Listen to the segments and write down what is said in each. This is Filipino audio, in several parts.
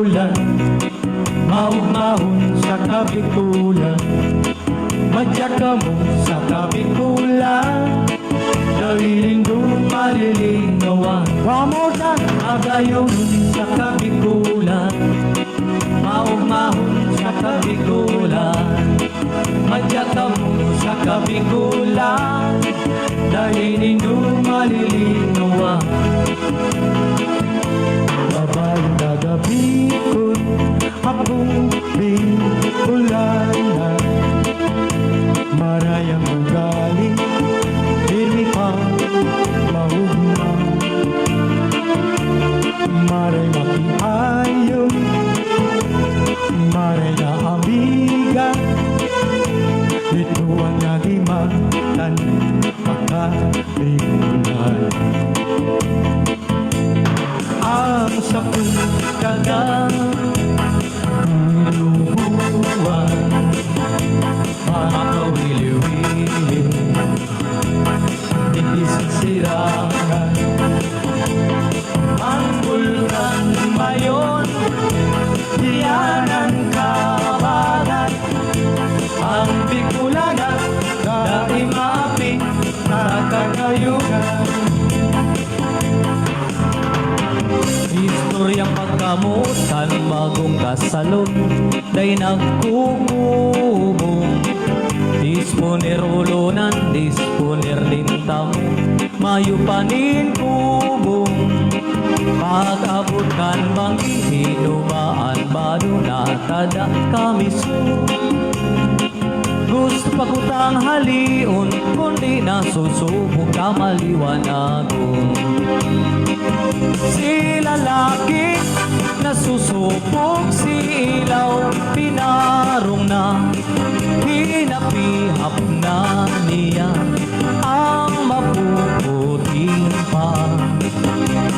Ulan, mahon sa kabikulan, madya mo sa kabikulan, dahiling dumalilinawan. One more time! Agayon sa kabikulan, mahon sa kabikulan, madya mo sa kabikulan, dahiling dumalilinawan. Babaeng gagabikon, hapong bingulanan, marayang ugali, firmi pa mahugma. Maray makihayon, maray na amiga, ito ang nagimatan, makabikulan. Ang sapong kagang lulubuan, makawili-wili, hindi sisirangan. Ang bulkan mayon, diyan ang kabagan. Ang bikulanan, dahil maapi, nakakayugan. Istoryang pagkamutan, bagong kasalon, day nagkukubong. Disponer ulunan, disponer lintang, mayo panin kubong. Pag-abot kan bang ihinubaan, bado na tada kamiso. Gusto pagutang halion, kundi nasusubok ka maliwanagon. Si lalaki nasusubok, si ilaw pinarong na, hinapihap na niya ang mapuputing pa.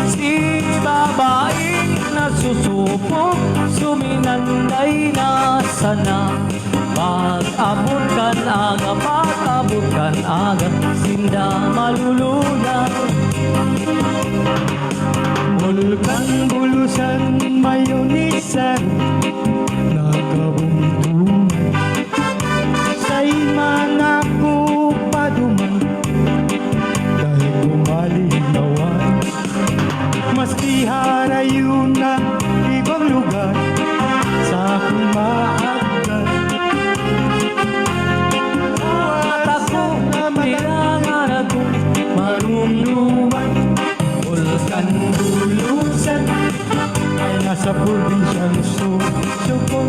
Si babaeng nasusubok, suminanday na sana. Pag-abot kan aga, pag-abot kan aga, sinda malulunan. Bulkan bulusan, mayonisan, nakabuntungan. Sa'y manako paduman, dahil kumalinawan. Maski harayon na ibang lugar, sa akong maagdan. At ako na milangan ako, marumluman. Bulkan bulusan, ay nasa probinsyang Susuko.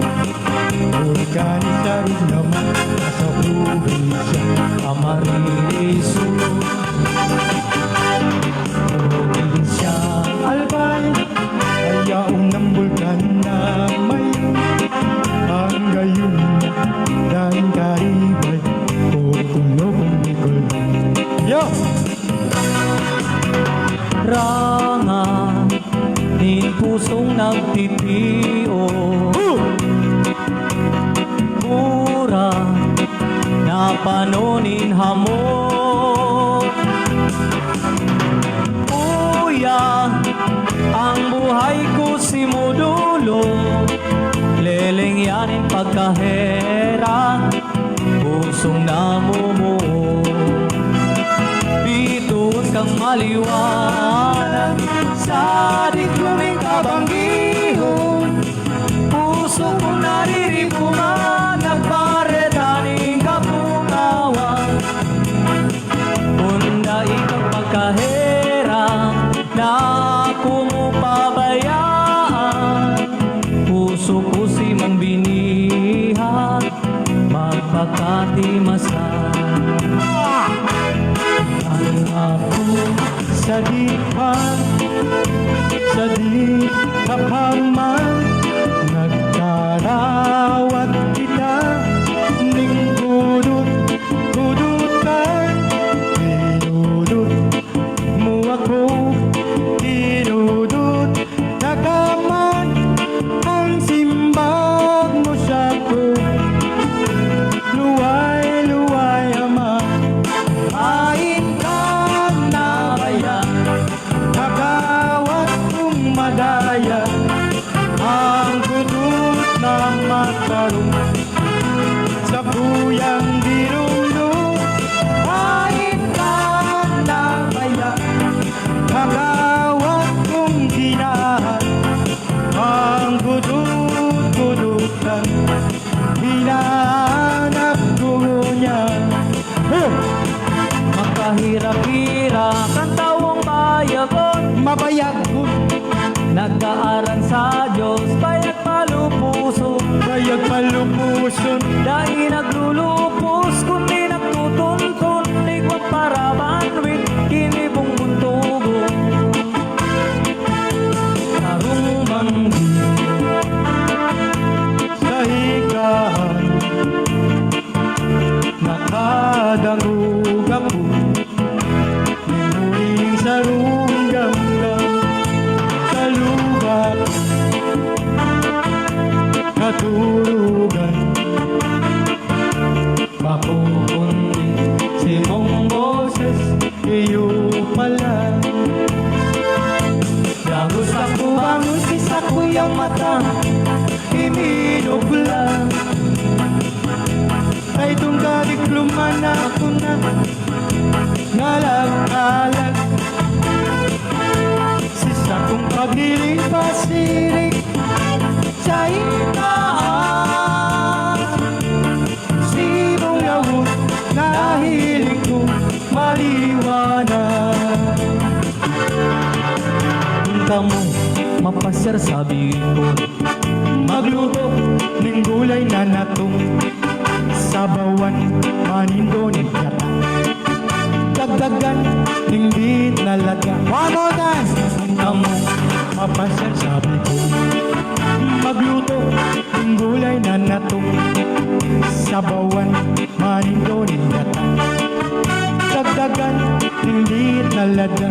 Organisa rin naman, nasa probinsya Camarines Sur. Probinsya Albay, ayaw ng bulkan na mayon. Ang gayon dan karibay, kukulong Bicol. Yo! Ranga, din pusong nagtitiyo. Mura, na panonin hamon. Uya, ang buhay ko simudulo, lelengyanin pagkahera, pusong namumuo. Bituon kang maliwanag, sa di kuming kabanggihon. Puso kong nariripungan, nagparetaning kapungawan. Unda ikang pagkahera, na kumupabayaan. Puso ko si mong binihat, magpakatimasan. Ang ako sa dipan, sa di kapaman, nagkarawat kita, ning hudut-hudutan. Hinudut mo ako, hinudut nakaman, ang simbag mo sa ko. Luway-luway ama, ain ka na bayan, nakawat kong madaya. tarong sa buyang dirundong. Hain ka na kaya kagawad kong ginaan, ang gudut-gudutan hinahanap ko niya. Makahirap-hirap ang tawang bayagon, Mabayagon, nagkaaran sa Diyos, bayag malupuso. bayag palupuson, Dahil naglulupos, kundi nagtutuntun, igwang parabanwin, kinibong buntugo. Karumanggi, sa hikahan nakadangog ako, muling sarong ganggang sa lubat katulugan. Mapupundi si mong boses, iyo pala. Lagos ako bangon sa kuyang mata, iminubla. Ay tunggadik luman ako na ngalag-alag. Sisa kong paghiling pasirik sa itaan. Sinong lawot na hiling ko maliwanag. punta mo, mapasyar sa bikol. Magluto ng gulay na natong sabawan, manindo ng kata, dagdagan ng bit na laga. One more time! Punta mo, mapasyal sabi ko. Magluto ng gulay na natong sabawan, manindo ng kata, dagdagan ng bit na laga.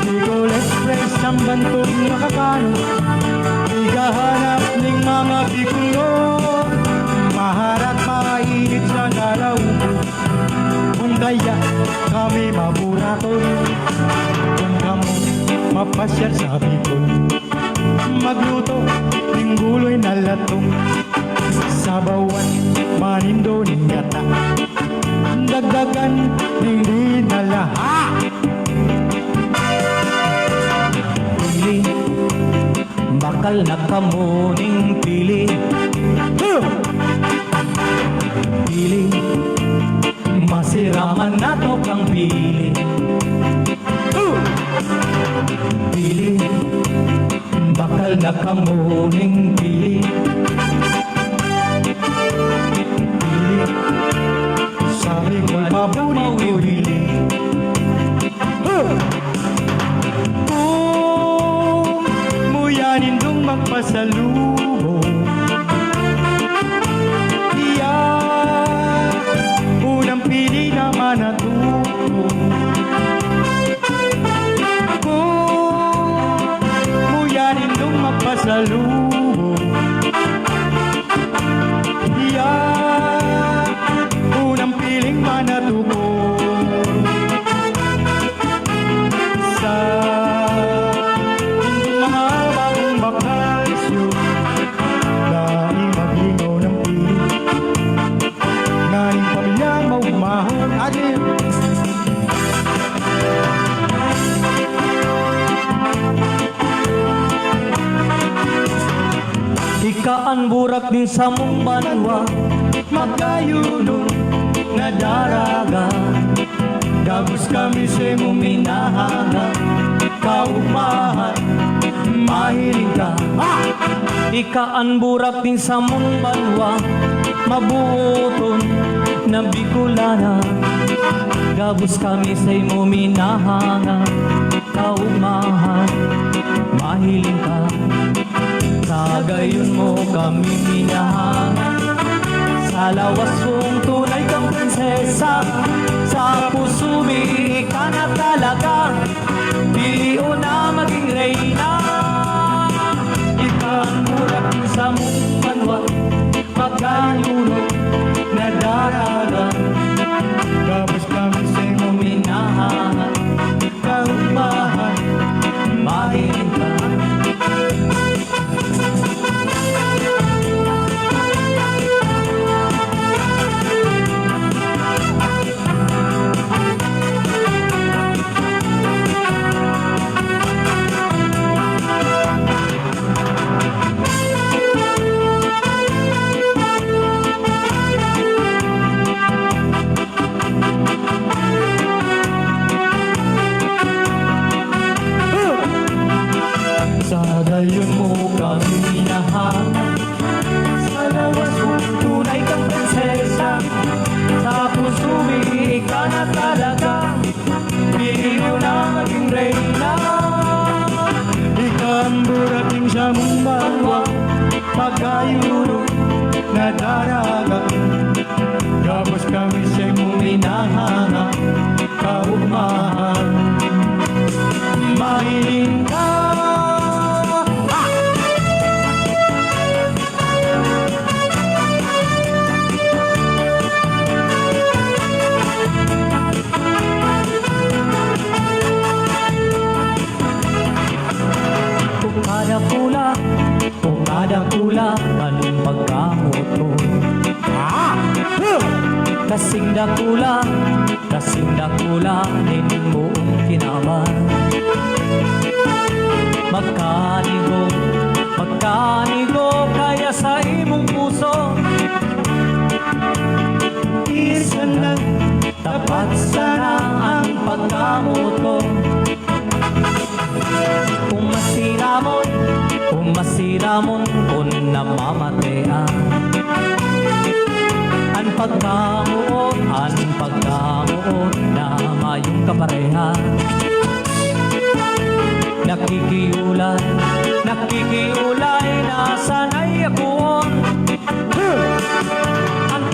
Bicol Express ang bantog nakakano, igahanap ng mga Bicolno, maharap mainit sa nalaubo. Kung kaya kami maburaton, kung kamo mapasyal sa Bicol, magluto ng guloy na latong sabawan, manindo ng gata, dagdagan ng dinala. Pili, bakal na kamuning pili. Pili, masiraman na to kang pili. Pili, bakal na kamuning pili. Pili, Sabi ko paborito hili. Kung muyanin dong magpasalubong, unang pili naman na tulong. Kung muyanin dong magpasalubong, unang piling manatubong. Sa hindi mga bagong bakasyo, dahil maglingaw ng pili, nganing pamilya maumahon. Adil! ikaan burak din sa mong banwa, Magkayunong na daraga, gabos kami sa mong minahanga. Kaumahan, mahiling ka. Ikaan burak din sa mong banwa, mabuoton na Bicolana. Gabos kami sa imo minahanga. Kaumahan, mahiling ka. Sa gayon mo kami minahanga. Sa lawas mong tunay kang prinsesa, sa puso mi ka na talaga. Piliin na maging reyna. Ikaan burak sa mong banwa, magkayunong na daraga. gabos kami sa imo Uminahan, kaumahan, mahiling ka. kayuro na daraga. Tapos kami siya'y muminahanga, kaugmahan. Mahiling ka. Kung kada kula, anong pagkamot ko? Kasing dakula, nin moong kinaman. Magkanigo, kaya sa imong puso. Isan lang, Tapat sana ang pagkamot ko. Kung masiramon, kung namamatean. Ang pagkamuot na mayong kapareha. Nakikiulay na sanay akoon. Ang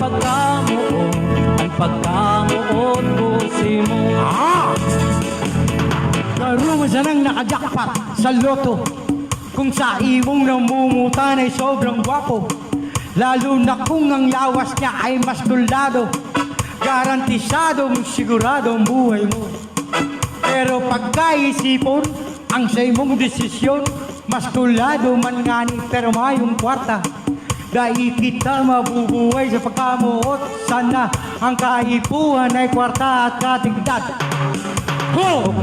pagkamuot ko si mo. Laro mo siya nang nakajakpat sa loto. Kung sa imong namumutan ay sobrang gwapo. Lalo na kung ang lawas niya ay mas tuldado. Garantisadong sigurado ang buhay mo. Pero pagkaisipon ang sa imong desisyon, mas tulado man ngani pero mayong kwarta. Dahil kita mabubuhay sa pagkamuot. Sana ang kaipuhan ay kwarta at katigdad. Ho!